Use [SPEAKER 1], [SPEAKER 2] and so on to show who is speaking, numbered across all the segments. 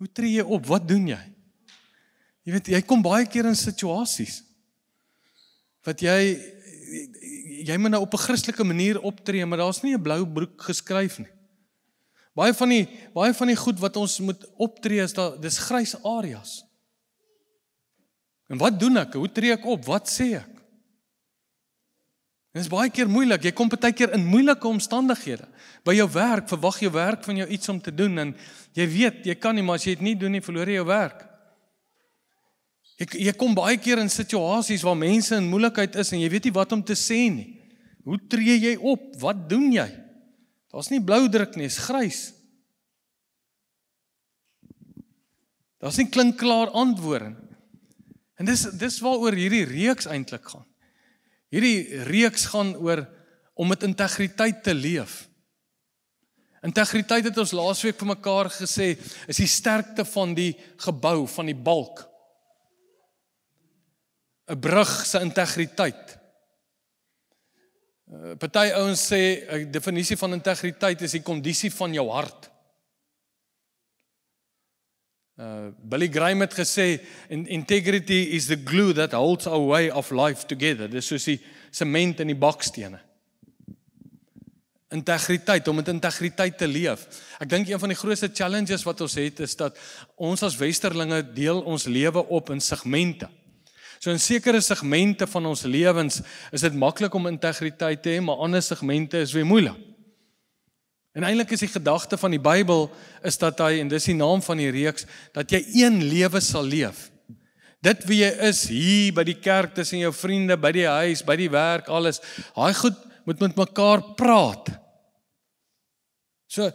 [SPEAKER 1] Hoe tree jy op? Wat doen jy? Jy weet, jy kom baie keer in situasies wat jy moet nou op 'n Christelike manier optree, maar daar's nie 'n blou broek geskryf nie. Baie van die goed wat ons moet optree dis grys areas. En wat doen ek? Hoe tree ek op? Wat sê ek? Dit is baie keer moeilik. Jy kom partykeer in moeilike omstandighede. By jou werk, verwag jou werk van jou iets om te doen en jy weet, jy kan nie, maar as jy dit nie doen nie, verloor jy jou werk. Jy kom baie keer in situasies waar mense in moeilikheid is en jy weet nie wat om te sê nie. Hoe tree jy op? Wat doen jy? Daar's nie blou druk nie, is grys. Daar's nie klinkklaar antwoorde. En dis waaroor hierdie reeks eintlik gaan. Hierdie reeks gaan oor om met integriteit te leef. Integriteit het ons laasweek vir mekaar gesê, is die sterkte van die gebou, van die balk. 'n brug se integriteit. Party ouens sê, 'n definisie van integriteit is die kondisie van jou hart. Billy Graham het gesê, integrity is the glue that holds our way of life together. Dis soos die sement in die bakstene. Integriteit, om met integriteit te leef. Ek dink een van die grootste challenges wat ons het, is dat ons as westerlinge deel ons lewe op in segmente. So in sekere segmente van ons lewens is dit maklik om integriteit te hê, maar ander segmente is weer moeilik. En eintlik is die gedagte van die Bybel is dat hy, en dis die naam van die reeks, dat jy een lewe sal leef. Dit wie jy is hier by die kerk, tussen jou vriende, by die huis, by die werk, alles. Daai goed moet met mekaar praat. So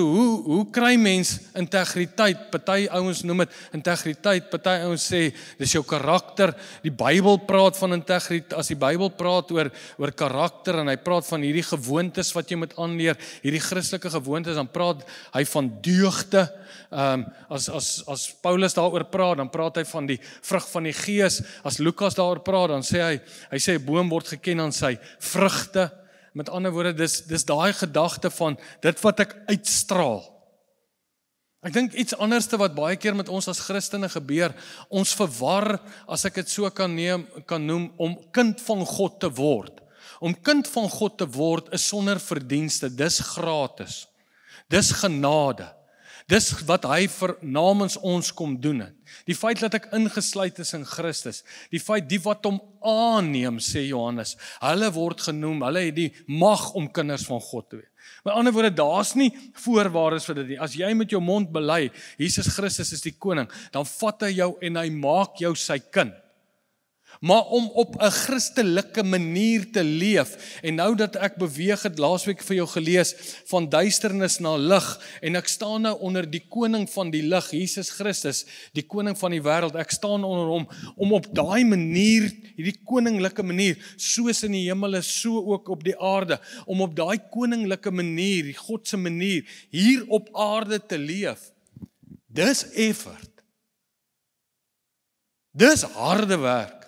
[SPEAKER 1] hoe kry mens integriteit? Party ouens noem dit integriteit, party ouens sê dis jou karakter. Die Bybel praat van integriteit. As die Bybel praat oor karakter en hy praat van hierdie gewoontes wat jy moet aanleer, hierdie Christelike gewoontes, dan praat hy van deugde. As Paulus daaroor praat, dan praat hy van die vrug van die Gees. As Lukas daaroor praat, dan sê hy sê 'n boom word geken aan sy vrugte. Met ander woorde, dis daai gedagte van dit wat ek uitstraal. Ek dink iets anderste wat baie keer met ons as Christene gebeur, ons verwar, as ek dit so kan noem, om kind van God te word. Om kind van God te word is sonder verdienste, dis gratis. Dis genade. Dis wat hy namens ons kom doen het. Die feit dat ek ingesluit is in Christus, die feit die wat hom aanneem, sê Johannes, hulle word genoem, hulle het die mag om kinders van God te wees. Met ander woorde, daar's nie voorwaardes vir dit nie. As jy met jou mond bely, Jesus Christus is die koning, dan vat hy jou en hy maak jou sy kind. Maar om op 'n Christelike manier te leef, en nou dat ek beweeg het laasweek vir jou gelees, van duisternis na lig, en ek staan nou onder die koning van die lig, Jesus Christus, die koning van die wêreld, ek staan onder hom, om op daai manier, hierdie koninglike manier, soos in die hemel is, so ook op die aarde, om op daai koninglike manier, die Godse manier, hier op aarde te leef. Dis effort. Dis harde werk.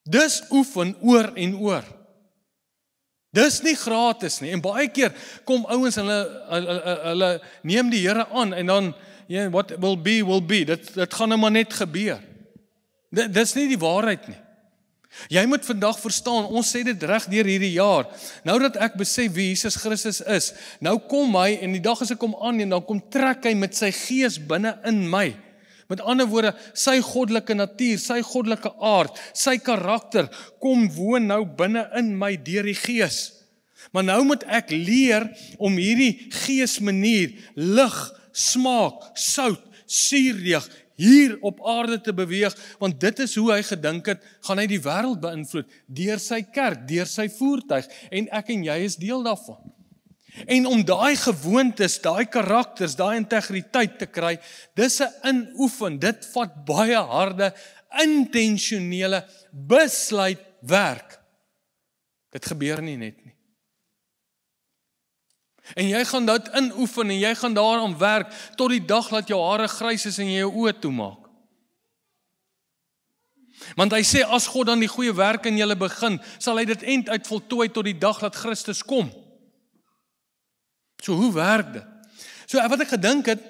[SPEAKER 1] Dis oefen oor en oor. Dis nie gratis nie. En baie keer kom ouens en hulle neem die Here aan en dan, what will be, will be. Dit gaan nou maar net gebeur. Dis nie die waarheid nie. Jy moet vandag verstaan, ons sê dit reg deur hierdie jaar. Nou dat ek besef wie Jesus Christus is, nou kom hy en die dag as ek hom aanneem, dan kom trek hy met sy gees binne in my. Met ander woorde, sy goddelike natuur, sy goddelike aard, sy karakter, kom woon nou binne in my deur die Gees. Maar nou moet ek leer om hierdie geesmanier, lig, smaak, sout, suurdeeg, hier op aarde te beweeg, want dit is hoe hy gedink het, gaan hy die wêreld beïnvloed, deur sy kerk, deur sy voertuig, en ek en jy is deel daarvan. En om daai gewoontes, daai karakters, daai integriteit te kry, dis 'n inoefen, dit vat baie harde, intentionele besluitwerk. Dit gebeur nie net nie. En jy gaan dit inoefen en jy gaan daaraan werk tot die dag dat jou hare grys is en jy jou oë toemaak. Want hy sê as God dan die goeie werk in julle begin, sal hy dit end uit voltooi tot die dag dat Christus kom. So hoe werk dit? So wat ek gedink het,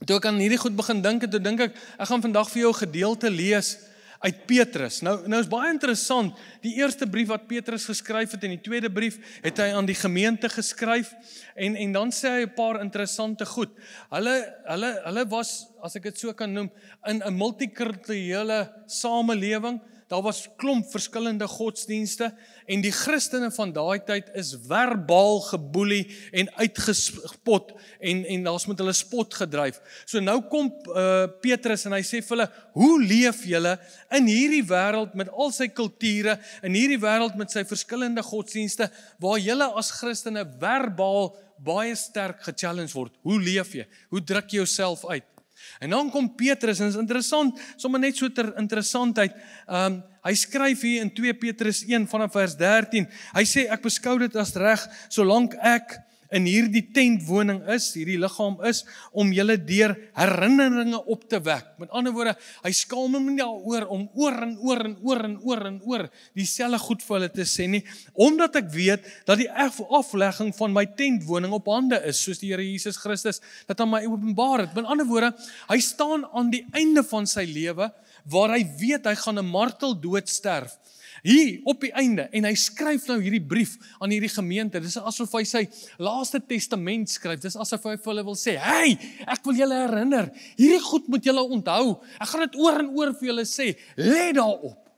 [SPEAKER 1] toe ek aan hierdie goed begin dink, toe dink ek gaan vandag vir jou 'n gedeelte lees uit Petrus. Nou is baie interessant, die eerste brief wat Petrus geskryf het en die tweede brief het hy aan die gemeente geskryf en dan sê hy 'n paar interessante goed. Hulle was, as ek dit so kan noem, in 'n multikulturele samelewing. Daar was klomp verskillende godsdienste en die Christene van daai tyd is verbaal geboelie en uitgespot en daar's met hulle spot gedryf. So nou kom Petrus en hy sê vir hulle, hoe leef julle in hierdie wêreld met al sy kulture, in hierdie wêreld met sy verskillende godsdienste, waar julle as Christene verbaal baie sterk gechallenge word. Hoe leef jy? Hoe druk jy jouself uit? En dan kom Petrus, en dit is interessant, sommer net so ter interessantheid, hy skryf hier in 2 Petrus 1 vanaf vers 13, hy sê, ek beskou dit as reg, solank ek in hierdie tentwoning is, hierdie liggaam is, om julle deur herinneringe op te wek. Met ander woorde, hy skaam hom nie daaroor om oor dieselfde goed vir hulle te sê nie, omdat ek weet dat die aflegging van my tentwoning op hande is, soos die Here Jesus Christus dat aan my openbaar het. Met ander woorde, hy staan aan die einde van sy lewe, waar hy weet hy gaan 'n marteldood sterf. Hier op die einde, en hy skryf nou hierdie brief aan hierdie gemeente, dis asof hy sy laaste testament skryf, dis asof hy vir hulle wil sê, hey, ek wil julle herinner, hierdie goed moet julle onthou, ek gaan dit oor en oor vir julle sê, let daarop.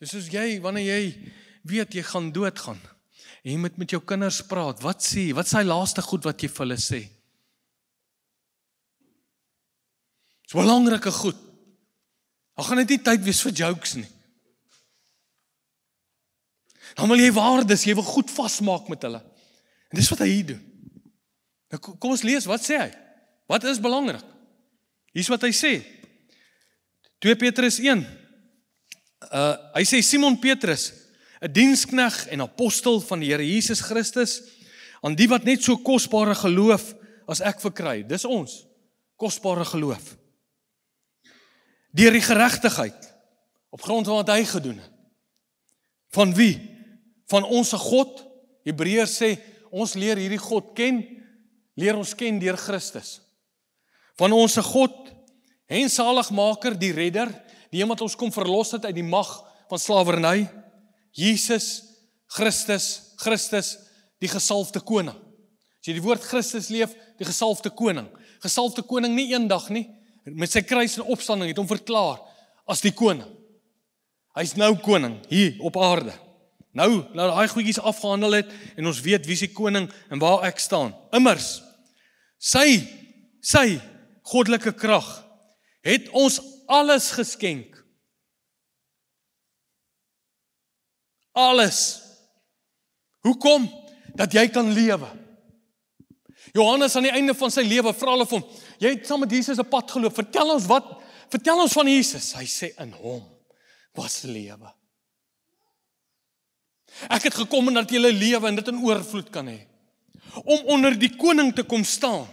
[SPEAKER 1] Dis soos wanneer jy weet jy gaan doodgaan, en jy moet met jou kinders praat, wat is sy laaste goed wat jy vir hulle sê? Dis belangrike goed, dan gaan dit nie tyd wees vir jokes nie. Dan wil jy waardes, jy wil goed vasmaak met hulle. En dis wat hy hier doen. Nou, kom ons lees, wat sê hy? Wat is belangrik? Hier is wat hy sê. 2 Petrus 1. Hy sê, Simon Petrus, 'n dienskneg en apostel van die Here Jesus Christus, aan die wat net so kosbare geloof as ek verkry. Dis ons, kosbare geloof. Deur die geregtigheid, op grond van wat hy gedoen het. Van wie? Van onse God. Hebreërs sê, ons leer hierdie God ken, leer ons ken deur Christus. Van onse God, en saligmaker, die redder, die een wat ons kom verlos het uit die mag van slawerny, Jesus, Christus, die gesalfde koning. As jy die woord Christus leef, die gesalfde koning. Gesalfde koning nie eendag nie, met sy kruis en opstanding het hom verklaar as die koning. Hy's nou koning hier op aarde. Nou, laat daai goedjies afgehandel het en ons weet wie is die koning en waar ek staan. Immers, sy goddelike krag het ons alles geskenk. Alles. Hoekom? Dat jy kan lewe. Johannes aan die einde van sy lewe vra hulle vir hom, jy het saam met Jesus 'n pad geloop, vertel ons van Jesus. Hy sê, in hom was lewe. Ek het gekom en dat julle lewe en dit in oorvloed kan hê. Om onder die koning te kom staan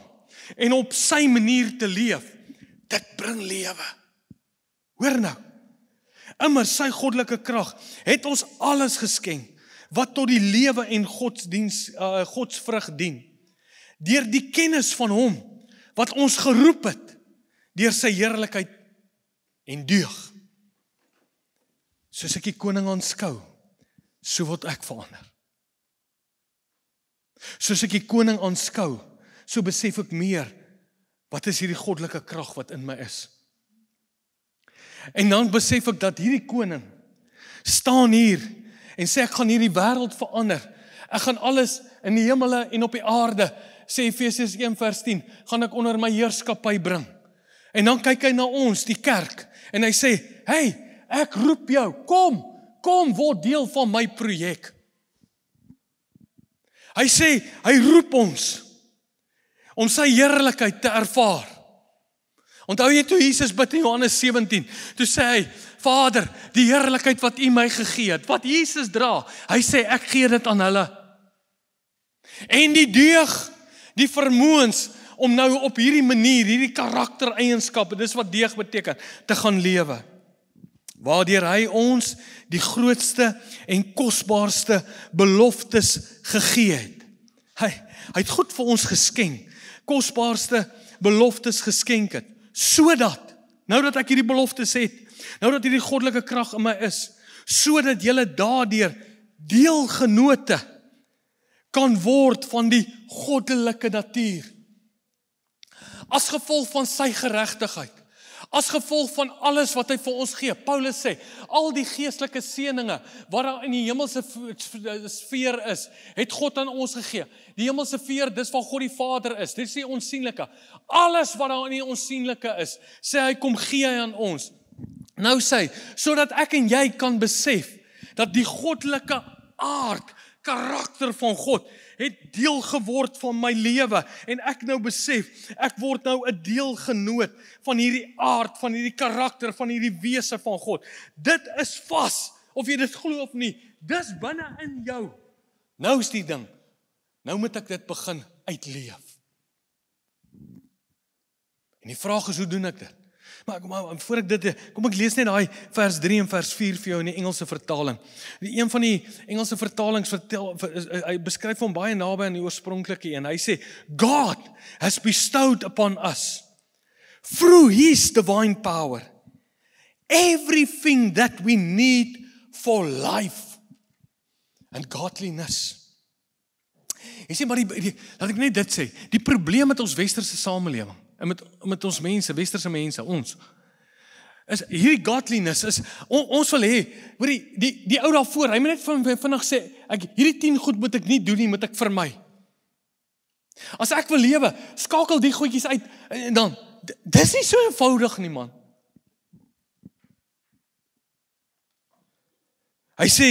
[SPEAKER 1] en op sy manier te leef, dit bring lewe. Hoor nou, immers sy goddelike krag het ons alles geskenk wat tot die lewe en godsvrug dien. Deur die kennis van hom wat ons geroep het deur sy heerlikheid en deug. Soos ek die koning aanskou, so word ek verander. Soos ek die koning aanskou, so besef ek meer, wat is hierdie goddelike krag wat in my is. En dan besef ek dat hierdie koning staan hier en sê ek gaan hierdie wêreld verander. Ek gaan alles in die hemele en op die aarde, sê Efesiërs 1 vers 10, gaan ek onder my heerskappy bring. En dan kyk hy na ons, die kerk, en hy sê, hey, ek roep jou, kom word deel van my projek. Hy sê, hy roep ons om sy heerlikheid te ervaar. Onthou jy toe Jesus bid in Johannes 17, toe sê hy, Vader, die heerlikheid wat U my gegee het, wat Jesus dra, hy sê, ek gee dit aan hulle. En die deug, die vermoëns, om nou op hierdie manier, hierdie karaktereienskappe, dis wat deeg beteken, te gaan lewe. Waardeur hy ons die grootste en kosbaarste beloftes gegee het. Hy het goed vir ons geskenk. Kosbaarste beloftes geskenk het, sodat, nou dat ek hierdie beloftes het, nou dat hierdie goddelike krag in my is, sodat julle daardeur deelgenote kan word van die goddelike natuur. As gevolg van sy geregtigheid, as gevolg van alles wat hy vir ons gee. Paulus sê, al die geestelike seëninge wat daar in die hemelse sfeer is, het God aan ons gegee. Die hemelse sfeer, dis waar God die Vader is, dis die onsienlike. Alles wat daar in die onsienlike is, sê hy, kom gee hy aan ons. Nou sê hy, sodat ek en jy kan besef, dat die goddelike aard, karakter van God, het deel geword van my lewe, en ek nou besef, ek word nou 'n deelgenoot van hierdie aard, van hierdie karakter, van hierdie wese van God. Dit is vas, of jy dit glo of nie, dis binne in jou. Nou is die ding, nou moet ek dit begin uitleef. En die vraag is, hoe doen ek dit? Maar voor ek dit, kom ek lees net daai vers 3 en vers 4 vir jou in die Engelse vertaling. Die een van die Engelse vertalings hy beskryf hom baie naby aan die oorspronklike een. Hy sê, God has bestowed upon us, through His divine power, everything that we need for life and godliness. Jy sê, maar laat ek net dit sê, die probleem met ons westerse samelewing, en met ons mense, westerse mense, ons, is hierdie godliness, is, ons wil hê, die ou daarvoor, hy moet net vinnig sê, hierdie 10 goed moet ek nie doen nie, moet ek vermy. As ek wil lewe, skakel die goedjies uit, en dan, dis nie so eenvoudig nie, man. Hy sê,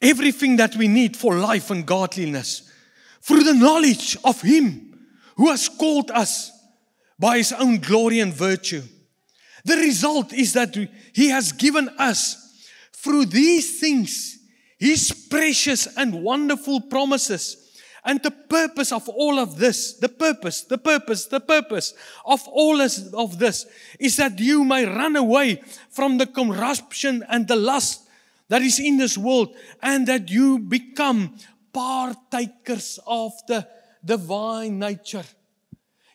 [SPEAKER 1] everything that we need for life and godliness, through the knowledge of Him, who has called us, by His own glory and virtue. The result is that He has given us, through these things, His precious and wonderful promises. And the purpose of all of this, the purpose of all of this, is that you may run away from the corruption and the lust that is in this world, and that you become partakers of the divine nature.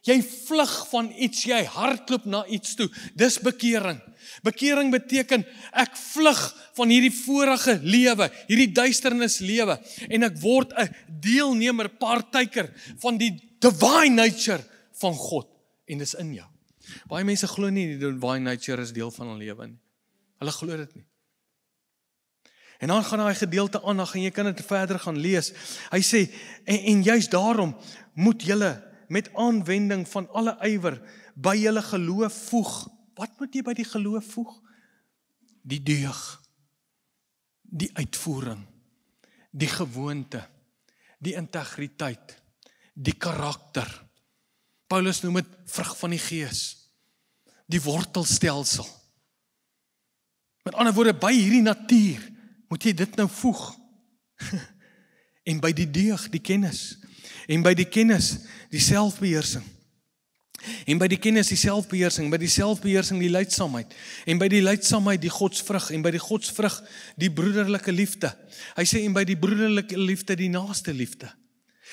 [SPEAKER 1] Jy vlug van iets, jy hardloop na iets toe. Dis bekering. Bekering beteken, ek vlug van hierdie vorige lewe, hierdie duisternis lewe, en ek word 'n deelnemer, partaker van die divine nature van God, en dis in jou. Baie mense glo nie die divine nature is deel van hul lewe nie. Hulle glo dit nie. En dan gaan daai gedeelte aan, en jy kan dit verder gaan lees. Hy sê, en juist daarom moet julle met aanwending van alle ywer by julle geloof voeg. Wat moet jy by die geloof voeg? Die deug, die uitvoering, die gewoonte, die integriteit, die karakter. Paulus noem dit vrug van die gees, die wortelstelsel. Met ander woorde, by hierdie natuur moet jy dit nou voeg. En by die deug, die kennis. En by die kennis, die selfbeheersing. En by die kennis, die selfbeheersing. By die selfbeheersing, die lydsaamheid. En by die lydsaamheid, die godsvrug. En by die godsvrug, die broederlike liefde. Hy sê, en by die broederlike liefde, die naaste liefde.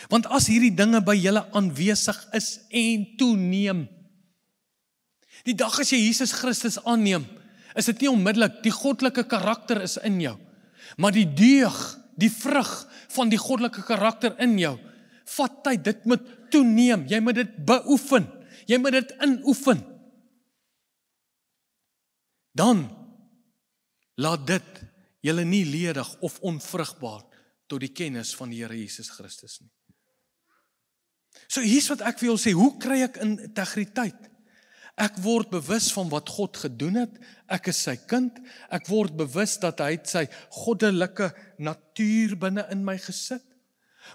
[SPEAKER 1] Want as hierdie dinge by julle aanwesig is en toeneem, die dag as jy Jesus Christus aanneem, is dit nie onmiddellik, die goddelike karakter is in jou. Maar die deug, die vrug van die goddelike karakter in jou, vat tyd, dit moet toeneem, jy moet dit beoefen, jy moet dit inoefen. Dan, laat dit julle nie ledig of onvrugbaar tot die kennis van die Here Jesus Christus nie. So hier's wat ek vir julle sê, hoe kry ek integriteit? Ek word bewus van wat God gedoen het, ek is sy kind, ek word bewus dat hy sy goddelike natuur binne in my gesit.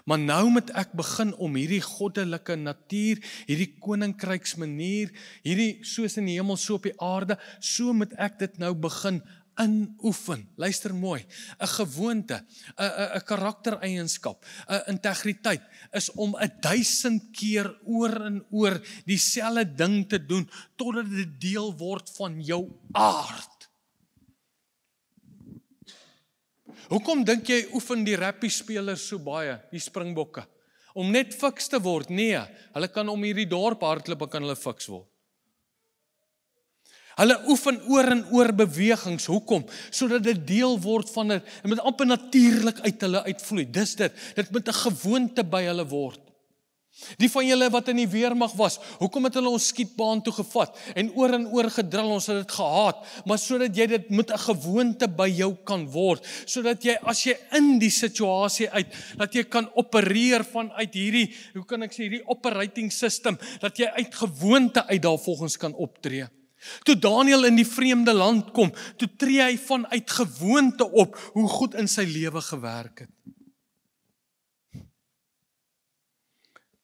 [SPEAKER 1] Maar nou moet ek begin om hierdie goddelike natuur, hierdie koninkryksmanier, hierdie soos in die hemel, so op die aarde, so moet ek dit nou begin inoefen. Luister mooi, 'n gewoonte, 'n karaktereienskap, 'n integriteit, is om 1000 keer oor en oor dieselfde ding te doen, totdat dit deel word van jou aard. Hoekom dink jy oefen die rugby spelers so baie, die Springbokke? om net fiks te word. Nee, hulle kan om hierdie dorp hardloop, kan hulle fiks word. Hulle oefen oor en oor bewegings. Hoekom? Sodat dit deel word van dit. Dit moet amper natuurlik uit hulle uitvloei. Dis dit. Dit moet 'n gewoonte by hulle word. Die van julle wat in die weermag was, hoekom het hulle ons skietbaan toe gevat en oor gedrill, ons het dit gehaat, maar sodat jy dit met 'n gewoonte by jou kan word, sodat jy as jy in die situasie uit, dat jy kan opereer vanuit hierdie, hoe kan ek sê, hierdie operating system, dat jy uit gewoonte uit daar volgens kan optree. Toe Daniël in die vreemde land kom, toe tree hy vanuit gewoonte op hoe goed in sy lewe gewerk het.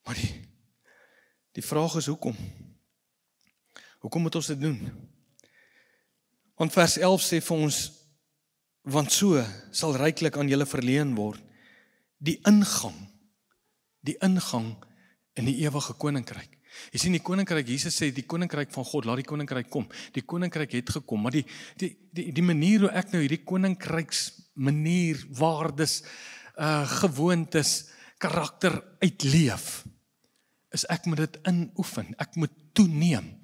[SPEAKER 1] Maar die vraag is hoekom? Hoekom moet ons dit doen? Want vers 11 sê vir ons, want so sal ryklik aan julle verleen word die ingang in die ewige koninkryk. Jy sien die koninkryk, Jesus sê die koninkryk van God, laat die koninkryk kom. Die koninkryk het gekom, maar die manier hoe ek nou hierdie koninkryks manier, waardes, gewoontes, karakter uitleef, is ek moet dit inoefen, ek moet toeneem,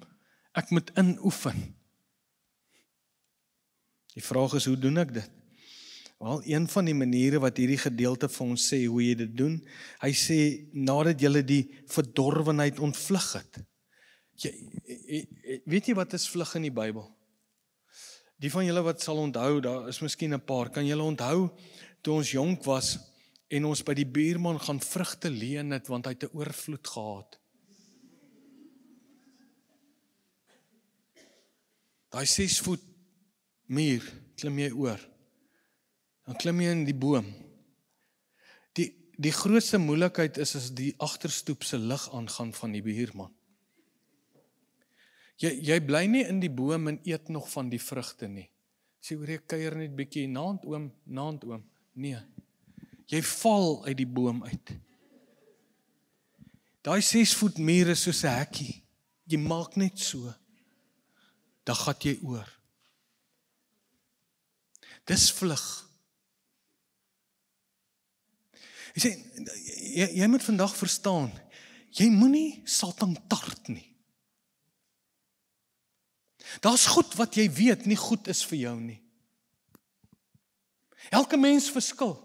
[SPEAKER 1] ek moet inoefen. Die vraag is, hoe doen ek dit? Wel, een van die maniere wat hierdie gedeelte vir ons sê, hoe jy dit doen, hy sê, nadat jy die verdorwenheid ontvlug het. Weet jy wat is vlug in die Bybel? Die van julle wat sal onthou, daar is miskien 'n paar, kan julle onthou, toe ons jonk was, en ons by die buurman gaan vrugte leen het, want hy het 'n oorvloed gehad. Daai 6 voet muur, klim jy oor. Dan klim jy in die boom. Die grootste moeilikheid is as die agterstoep se lig aangaan van die buurman. Jy bly nie in die boom en eet nog van die vrugte nie. Sê hoor ek kuier net bietjie, naand oom. Nee. Jy val uit die boom uit. Daai 6 voet muur is soos 'n hekkie. Jy maak net so. Dan gaan jy oor. Dis vlug. Jy sê, jy moet vandag verstaan, jy moenie Satan tart nie. Daar's goed wat jy weet nie goed is vir jou nie. Elke mens verskil.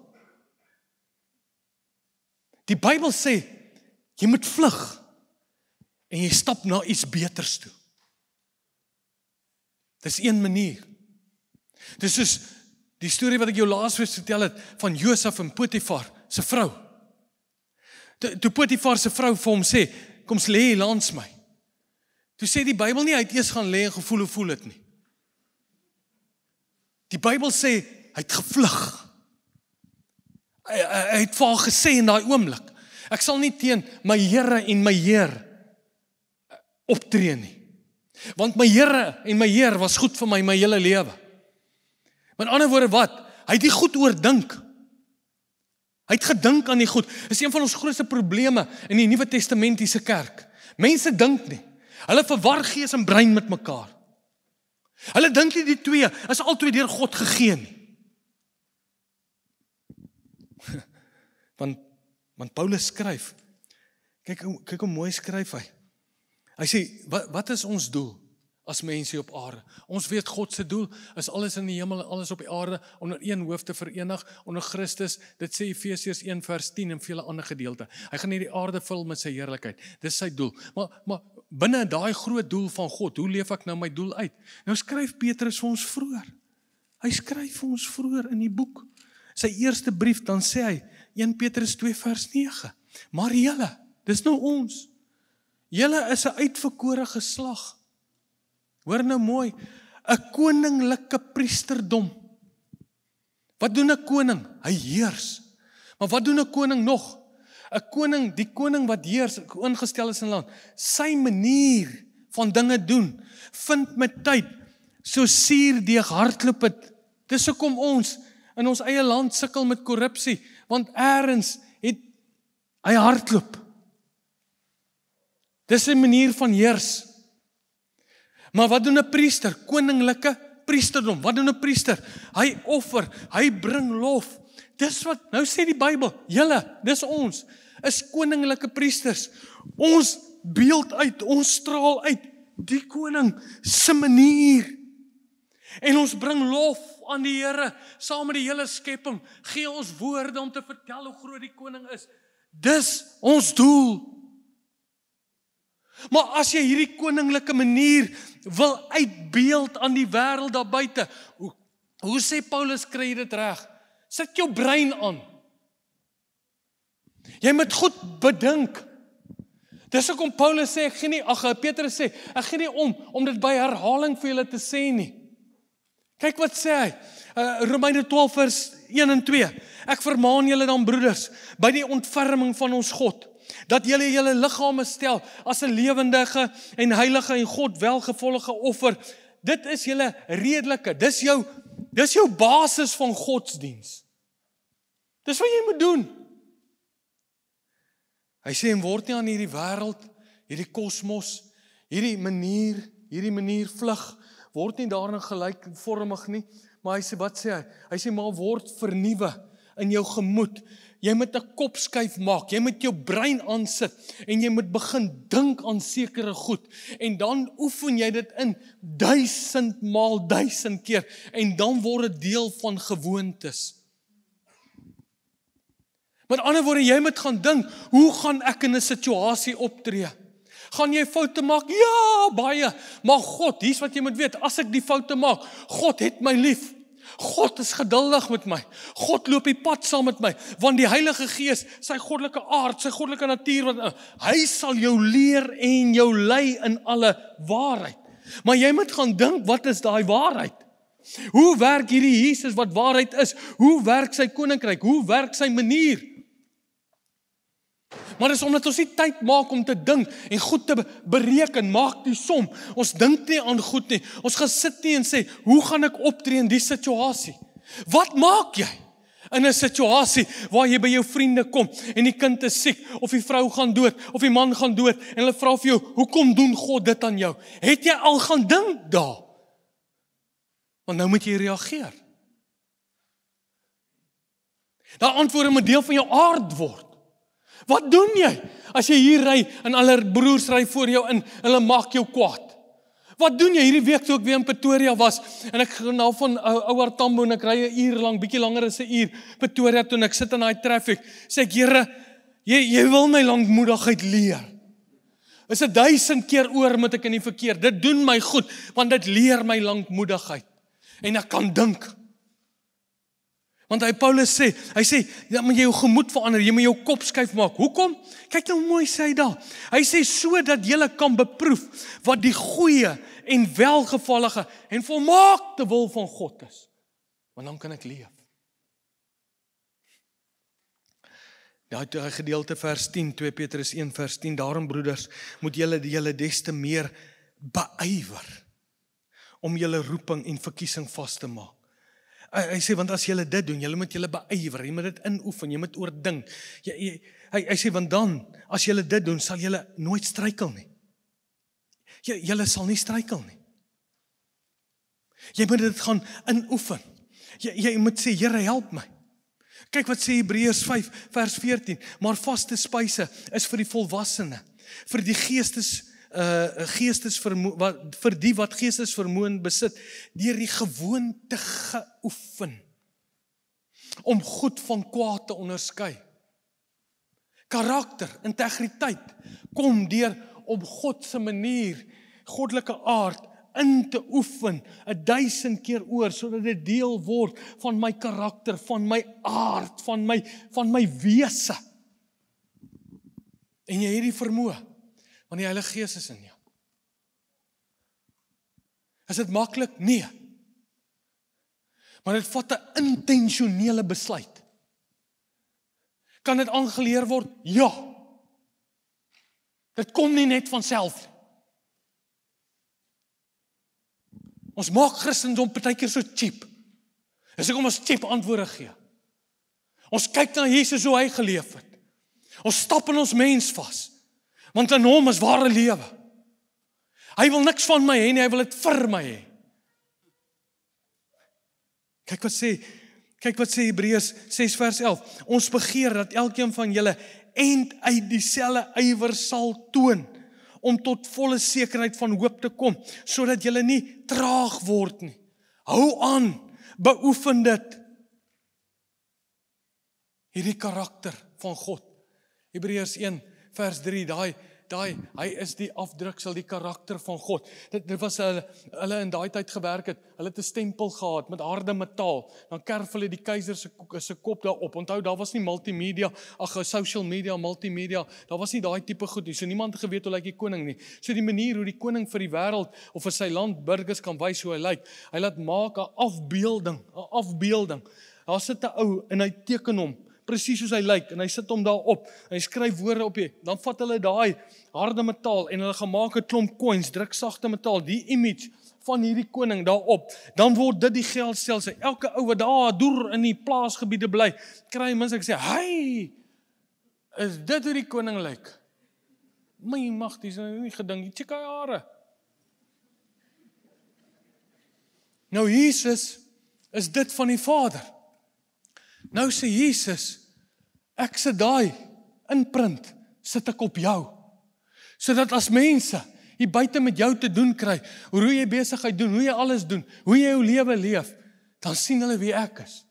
[SPEAKER 1] Die Bybel sê, jy moet vlug en jy stap na iets beters toe. Dis een manier. Dis soos die storie wat ek jou laasweek vertel het van Josef en Potifar se vrou. Toe Potifar se vrou vir hom sê, kom lê hier langs my. Toe sê die Bybel nie, hy het eers gaan lê en gevoel hoe voel dit nie. Die Bybel sê, hy het gevlug. Hy het vir haar gesê in daai oomblik, ek sal nie teen my Here en my Heer optree nie. Want my Here en my Heer was goed vir my hele lewe. Met ander woorde wat? Hy het die goed oordink. Hy het gedink aan die goed. Dis een van ons grootste probleme in die Nuwe Testamentiese kerk. Mense dink nie. Hulle verwar gees en brein met mekaar. Hulle dink nie die twee is albei deur God gegee nie. Want Paulus skryf, kyk hoe mooi skryf hy. Hy sê, wat is ons doel as mense op aarde? Ons weet God se doel is alles in die hemel en alles op die aarde onder een hoof te verenig, onder Christus. Dit sê Efesiërs 1 vers 10 en vele ander gedeelte. Hy gaan hierdie aarde vul met sy heerlikheid. Dis sy doel. Maar binne daai groot doel van God, hoe leef ek nou my doel uit? Nou skryf Petrus vir ons vroeër. Hy skryf vir ons vroeër in die boek. Sy eerste brief, dan sê hy, 1 Petrus 2 vers 9. Maar julle, dis nou ons. Julle is 'n uitverkore geslag. Hoor nou mooi, 'n koninklike priesterdom. Wat doen 'n koning? Hy heers. Maar wat doen 'n koning nog? 'n koning, die koning wat heers, ingestel is in 'n land, sy manier van dinge doen, vind met tyd, so suurdeeg hardloop het. Dis hoekom ons in ons eie land sukkel met korrupsie, want eers het hy hardloop. Dis 'n manier van heers. Maar wat doen 'n priester? Koninklike priesterdom. Wat doen 'n priester? Hy offer, hy bring lof. Dis wat, nou sê die Bybel, julle, dis ons. is koninklike priesters. Ons beeld uit, ons straal uit die koning se manier. En ons bring lof aan die Here saam met die hele skepping. Gee ons woorde om te vertel hoe groot die koning is. Dis ons doel. Maar as jy hierdie koninklike manier wil uitbeeld aan die wêreld daar buite, hoe sê Paulus kry jy dit reg? Sit jou brein aan. Jy moet goed bedink. Dis hoekom Paulus sê, Petrus sê, ek gee nie om dit by herhaling vir julle te sê nie. Kyk wat sê hy, Romeine 12 vers 1 en 2. Ek vermaan julle dan broeders, by die ontferming van ons God, dat julle julle liggame stel as 'n lewendige en heilige en God welgevollige offer. Dit is julle redelike, dis jou basis van godsdiens. Dis wat jy moet doen. Hy sê, en word nie aan hierdie wêreld, hierdie kosmos, hierdie manier vlug, word nie daarin gelykvormig nie, maar hy sê, wat sê hy? Hy sê, maar word vernuwe in jou gemoed. Jy moet 'n kopskuif maak, jy moet jou brein aansit, en jy moet begin dink aan sekere goed, en dan oefen jy dit in 1000 maal 1000 keer, en dan word dit deel van gewoontes. Met ander woorde, jy moet gaan dink, hoe gaan ek in 'n situasie optree? Gaan jy foute maak? Ja, baie. Maar God, hier's wat jy moet weet, as ek die foute maak, God het my lief. God is geduldig met my. God loop die pad saam met my, want die Heilige Gees, sy goddelike aard, sy goddelike natuur, hy sal jou leer en jou lei in alle waarheid. Maar jy moet gaan dink, wat is daai waarheid? Hoe werk hierdie Jesus wat waarheid is? Hoe werk sy koninkryk? Hoe werk sy manier? Maar dis omdat ons nie tyd maak om te dink en goed te bereken, maak die som. Ons dink nie aan goed nie. Ons gaan sit nie en sê, hoe gaan ek optree in die situasie? Wat maak jy in 'n situasie waar jy by jou vriende kom en die kind is siek, of die vrou gaan dood, of die man gaan dood, en hulle vra vir jou, hoekom doen God dit aan jou? Het jy al gaan dink daar? Want nou moet jy reageer. Daai antwoorde moet deel van jou aard word. Wat doen jy as jy hier ry en alle broers ry voor jou in, hulle maak jou kwaad? Wat doen jy hierdie week toe ek weer in Pretoria was en ek gaan nou van Ouer Tambo en ek ry 'n uur lank, bietjie langer as 'n uur Pretoria toe en ek sit in daai traffic, sê ek, Here, jy wil my lankmoedigheid leer. Is 1000 keer oor moet ek in die verkeer. Dit doen my goed, want dit leer my lankmoedigheid. En ek kan dink. Want Paulus sê, hy sê, dat moet jy jou gemoed verander, jy moet jou kop skuif maak. Hoekom? Kyk nou hoe mooi sê hy daar. Hy sê, sodat jy kan beproef wat die goeie en welgevallige en volmaakte wil van God is. Want dan kan ek leef. Daai gedeelte vers 10, 2 Petrus 1 vers 10, daarom broeders, moet julle des te meer beywer om julle roeping en verkiesing vas te maak. Hy sê, want as julle dit doen, julle moet julle beywer, jy moet dit inoefen, jy moet oordink. Hy sê, want dan, as julle dit doen, sal julle nooit struikel nie. Julle sal nie struikel nie. Jy moet dit gaan inoefen. Jy moet sê, Here, help my. Kyk wat sê Hebreërs 5 vers 14, maar vaste spyse is vir die volwassene, vir die vir die wat geestesvermoë besit, deur die gewoonte geoefen om goed van kwaad te onderskei. Karakter, integriteit kom deur om God se manier, goddelike aard in te oefen 1000 keer oor, sodat dit deel word van my karakter, van my aard, van my wese. En jy het die vermoë, want die Heilige Gees is in jou. Is dit maklik? Nee. Maar dit vat 'n intentionele besluit. Kan dit aangeleer word? Ja. Dit kom nie net van self. Ons maak Christendom partykeer so cheap. Dis hoekom ons cheap antwoorde gee. Ons kyk na Jesus hoe hy geleef het. Ons stap in ons mens vas. Want in hom is ware lewe. Hy wil niks van my hê nie, hy wil dit vir my hê. Kyk wat sê Hebreërs 6 vers 11. Ons begeer dat elkeen van julle end uit dieselfde ywer sal toon, om tot volle sekerheid van hoop te kom, sodat julle nie traag word nie. Hou aan, beoefen dit. Hierdie karakter van God. Hebreërs 1 vers 3, hy is die afdruksel, die karakter van God. Dit was hulle in daai tyd gewerk het. Hulle het 'n stempel gehad met harde metaal. Dan kerf hulle die keiser se kop daarop. Onthou, daar was nie multimedia, social media, multimedia. Daar was nie daai tipe goed nie. So niemand het geweet hoe lyk die koning nie. So die manier hoe die koning vir die wêreld of vir sy land burgers kan wys hoe hy lyk. Hy laat maak 'n afbeelding. Daar sit 'n ou en hy teken hom presies soos hy lyk, en hy sit hom daarop, hy skryf woorde op dan vat hulle daai harde metaal, en hulle gemaak 'n klomp coins, druksagte metaal, die image van hierdie koning daarop, dan word dit die geldstelsel. Elke ou wat daar deur in die plaasgebiede bly, kry mense sê, hey, is dit hoe die koning lyk? My mag, dis nie gedink, check hy hare. Nou Jesus is dit van die Vader. Nou sê Jesus, ek sit daai inprint, sit ek op jou. Sodat as mense hier buite met jou te doen kry, hoe jy besigheid doen, hoe jy alles doen, hoe jy jou lewe leef, dan sien hulle wie ek is.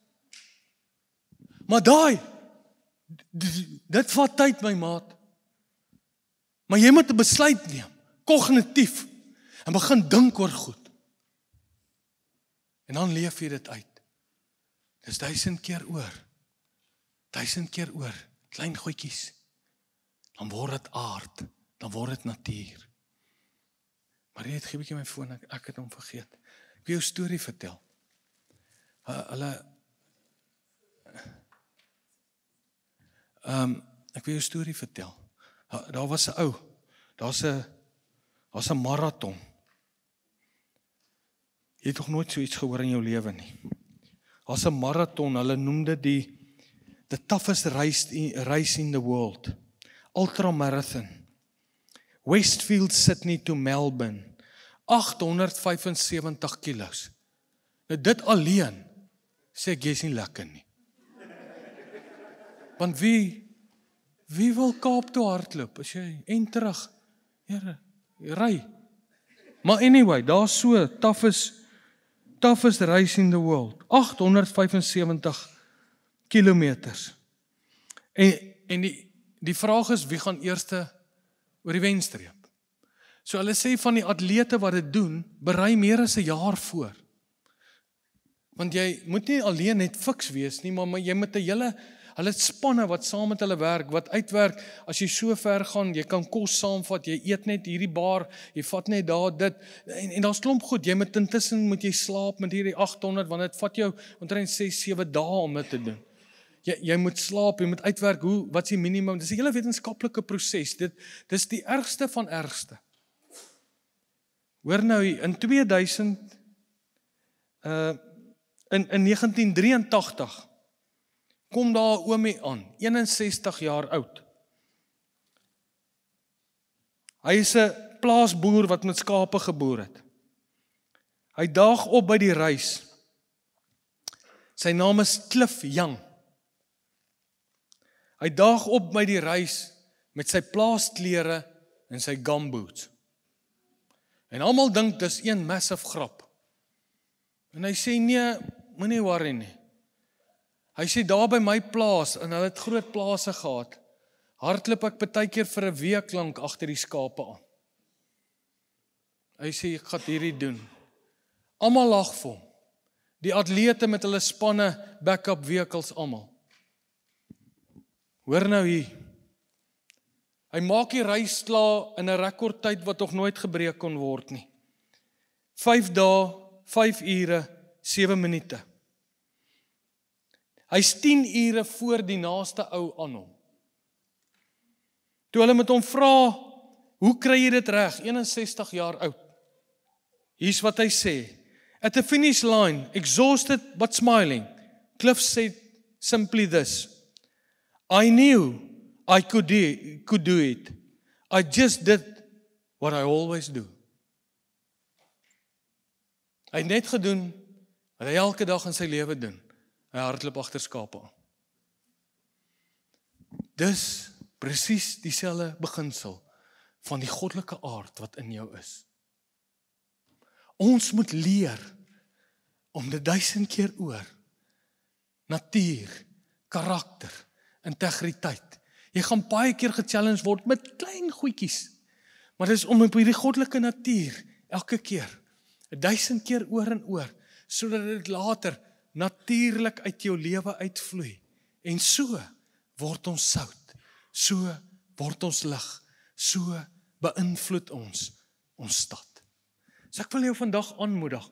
[SPEAKER 1] Maar dit vat tyd, my maat. Maar jy moet 'n besluit neem, kognitief, en begin dink oor goed. En dan leef jy dit uit. Dis 1000 keer oor, klein goedjies. Dan word dit aard, dan word dit natuur. Maar jy het gee 'n bietjie my foon, ek het hom vergeet. Ek wil jou storie vertel. Ek wil jou storie vertel. Daar was 'n ou, daar's 'n marathon. Jy het nog nooit so iets gehoor in jou lewe nie. Daar's 'n marathon, hulle noem dit the toughest race in the world. Ultramarathon. Westfield, Sydney to Melbourne. 875 kilos. Nou dit alleen, sê ek, jy's nie lekker nie. Want wie wil Kaap toe hardloop, as jy en terug, Here, ry. Maar anyway, daar's so, toughest race in the world, 875 kilometers. En die vraag is, wie gaan eerste oor die wenstreep? So hulle sê van die atlete wat dit doen, berei meer as 'n jaar voor. Want jy moet nie alleen net fiks wees nie, maar jy moet 'n hele, hulle het spanne wat saam met hulle werk, wat uitwerk, as jy so ver gaan, jy kan kos saamvat, jy eet net hierdie bar, jy vat net daar dit, en daar's klomp goed, jy moet intussen moet jy slaap met hierdie 800, want dit vat jou omtrent 6-7 dae om dit te doen. Jy moet slaap, jy moet uitwerk, wat is die minimum, dis 'n hele wetenskaplike proses, dis die ergste van ergste. Hoor nou, in 2000, in 1983, kom daar 'n oomie aan, 61 jaar oud. Hy is 'n plaasboer wat met skape geboer het. Hy daag op by die reis. Sy naam is Cliff Young. Hy daag op by die reis met sy plaasklere en sy gumboots. En almal dink dis een massive grap. En hy sê nee, moenie worry nie. Hy sê daar by my plaas, en hulle het groot plase gehad, hardloop ek partykeer vir 'n week lank agter die skape aan. Hy sê ek gaan hierdie doen. Almal lag vir hom. Die atlete met hulle spanne, backup vehicles almal. Hoor nou hier. Hy maak die reis klaar in 'n rekordtyd wat nog nooit gebreek kon word nie. 5 dae, 5 ure, 7 minute. Hy's 10 ure voor die naaste ou aan hom. Toe hulle met hom vra, hoe kry jy dit reg? 61 jaar oud. Hier's wat hy sê. At the finish line, exhausted but smiling, Cliff said simply this: I knew I could do it. I just did what I always do. Hy het net gedoen wat hy elke dag in sy lewe doen. Hy hardloop agter skape aan. Dis presies dieselfde beginsel van die goddelike aard wat in jou is. Ons moet leer om dit 1000 keer oor. Natuur, karakter, integriteit. Jy gaan baie keer gechallenge word met klein goedjies. Maar dit is om op hierdie goddelike natuur elke keer 1000 keer oor en oor, sodat dit later natuurlik uit jou lewe uitvloei. En so word ons sout, so word ons lig, so beïnvloed ons stad. So ek wil jou vandag aanmoedig,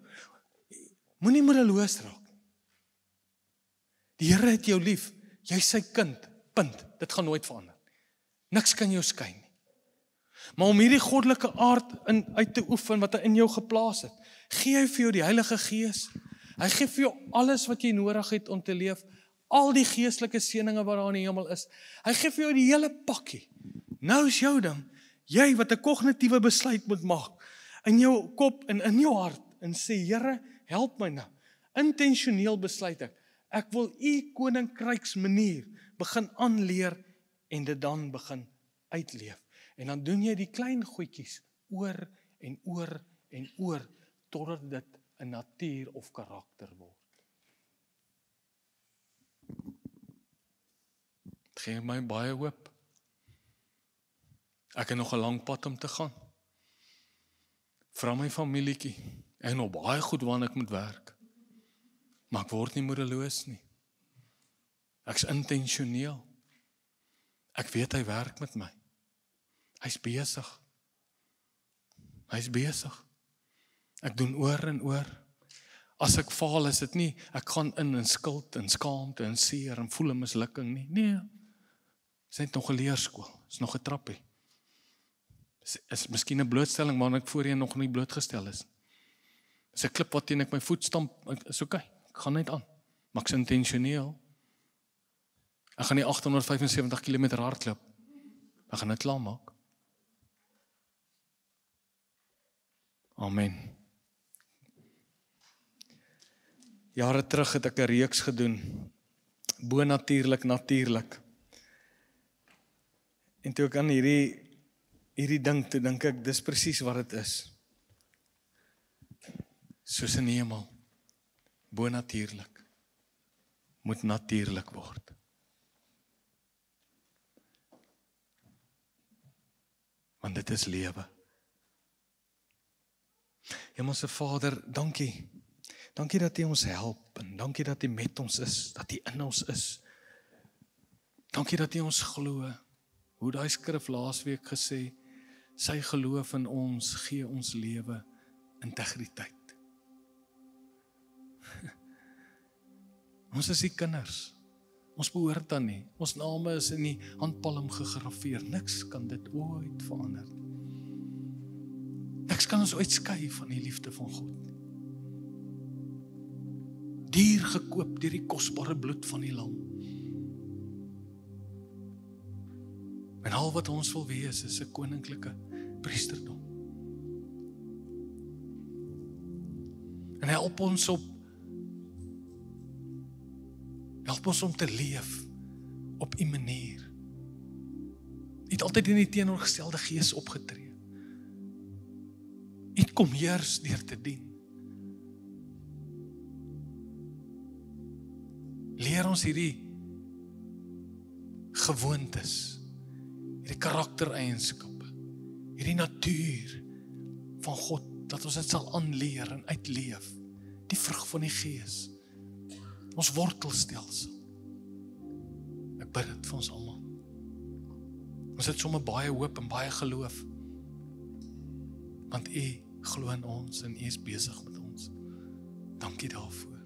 [SPEAKER 1] moenie moedeloos raak. Die Here het jou lief, jy is sy kind, punt, dit gaan nooit verander. Niks kan jou skei nie. Maar om hierdie goddelike aard uit te oefen wat hy in jou geplaas het, gee hy vir jou die Heilige Gees. Hy gee vir jou alles wat jy nodig het om te leef, al die geestelike seëninge wat daar in die hemel is. Hy gee vir jou die hele pakkie. Nou is jou ding, jy wat 'n kognitiewe besluit moet maak, in jou kop en in jou hart, en sê, Here, help my nou. Intentioneel besluit ek wil u koninkryks manier begin aanleer en dit dan begin uitleef. En dan doen jy die klein goedjies oor en oor en oor, totdat dit 'n natuur of karakter word. Het gee my baie hoop. Ek het nog 'n lang pad om te gaan. Vra my familietjie, en nog baie goed waarna ek moet werk. Maar ek word nie moedeloos nie. Ek's intentioneel. Ek weet hy werk met my. Hy's besig. Hy's besig. Ek doen oor en oor. As ek faal, is dit nie, ek gaan in skuld en skaamte en seer en voel 'n mislukking nie. Nee, is net nog 'n leerskool, is nog 'n trappie. Is miskien 'n blootstelling waarna ek voorheen nog nie blootgestel is. Is 'n klip wat teen ek my voet stamp, is oké, ek gaan net aan. Maar ek's intentioneel. Ek gaan nie 875 km hardloop. Ek gaan dit klaarmaak. Amen. Jare terug het ek 'n reeks gedoen, bonatuurlik, natuurlik. En toe ek aan hierdie ding, toe dink ek, dis presies wat dit is. Soos in die hemel, bonatuurlik, moet natuurlik word. Want dit is lewe. Hemelse Vader, dankie. Dankie dat U ons help, en dankie dat U met ons is, dat U in ons is. Dankie dat U ons glo. Hoe daai skrif laasweek gesê, sy geloof in ons gee ons lewe integriteit. Ons is die kinders. Ons behoort aan nie. Ons name is in die handpalm gegraveer. Niks kan dit ooit verander. Niks kan ons ooit skei van die liefde van God. Dier gekoop deur die kosbare bloed van die lam. En al wat ons wil wees is 'n koninklike priesterdom. En help ons om te leef op U manier. U het altyd in die teenoorgestelde gees opgetree. U kom heers deur te dien. Leer ons hierdie gewoontes, hierdie karaktereienskappe, hierdie natuur van God, dat ons dit sal aanleer en uitleef, die vrug van die Gees, ons wortelstelsel. Ek bid dit vir ons almal. Ons het sommer baie hoop en baie geloof, want U glo in ons en U is besig met ons. Dankie daarvoor.